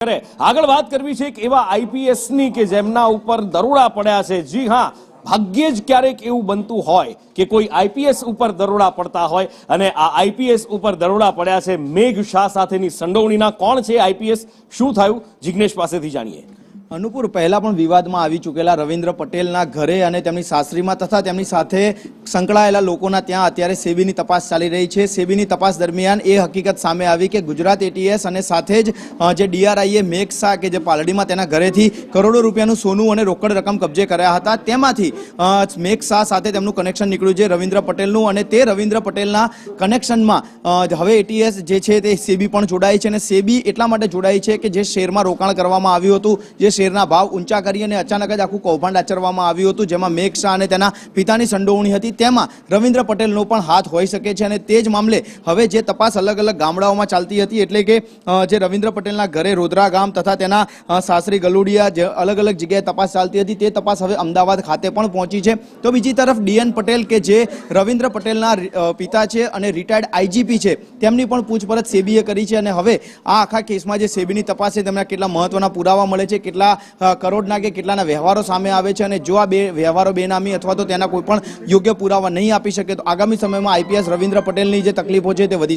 આગળ વાત કરવી છે કે એવા આઈપીએસ ની કે જેમના ઉપર દરોડા પડ્યા છે। જી હા, ભાગ્યે જ ક્યારેક એવું બનતું હોય કે કોઈ આઈપીએસ ઉપર દરોડા પડતા હોય અને આ આઈપીએસ ઉપર દરોડા પડ્યા છે। મેઘ શાહ સાથેની સંડોવણીના કોણ છે આઈપીએસ, શું થયું, જિગ્નેશ પાસેથી જાણીએ। અનુપુર પહેલા પણ વિવાદમાં આવી ચૂકેલા રવિન્દ્ર પટેલના ઘરે અને તેમની સાસરીમાં તથા તેમની સાથે સંકળાયેલા લોકોના ત્યાં અત્યારે સેબીની તપાસ ચાલી રહી છે। સેબીની તપાસ દરમિયાન એ હકીકત સામે આવી કે ગુજરાત એટીએસ અને સાથે જ જે ડીઆરઆઈએ મેઘ શાહ કે જે પાલડીમાં તેના ઘરેથી કરોડો રૂપિયાનું સોનું અને રોકડ રકમ કબજે કર્યા હતા, તેમાંથી મેઘ શાહ સાથે તેમનું કનેક્શન નીકળ્યું છે રવિન્દ્ર પટેલનું, અને તે રવિન્દ્ર પટેલના કનેક્શનમાં હવે એટીએસ જે છે તે સેબી પણ જોડાઈ છે। અને સેબી એટલા માટે જોડાઈ છે કે જે શેરમાં રોકાણ કરવામાં આવ્યું હતું, જે શેરના ભાવ ઊંચા કરી અને અચાનક જ આખું કૌભાંડ આચરવામાં આવ્યું હતું, જેમાં મેઘ શાહ અને તેના પિતાની સંડોવણી હતી, તેમાં રવિન્દ્ર પટેલનો પણ હાથ હોઈ શકે છે। અને તે જ મામલે હવે જે તપાસ અલગ અલગ ગામડાઓમાં ચાલતી હતી, એટલે કે જે રવિન્દ્ર પટેલના ઘરે રોદરા ગામ તથા તેના સાસરી ગલુડિયા જે અલગ અલગ જગ્યાએ તપાસ ચાલતી હતી, તે તપાસ હવે અમદાવાદ ખાતે પણ પહોંચી છે। તો બીજી તરફ ડીએન પટેલ કે જે રવિન્દ્ર પટેલના પિતા છે અને રિટાયર્ડ આઈજીપી છે, તેમની પણ પૂછપરછ સેબીએ કરી છે। અને હવે આ આખા કેસમાં જે સેબીની તપાસ છે તેમાં કેટલા મહત્વના પુરાવા મળે છે, કેટલા કરોડના કે કેટલાના વ્યવહારો સામે આવે છે, અને જો આ બે વ્યવહારો બેનામી અથવા તો તેના કોઈ પણ યોગ્ય પુરાવા નહીં આપી શકે તો આગામી સમયમાં આઈપીએસ રવિન્દ્ર પટેલની જે તકલીફો છે તે વધી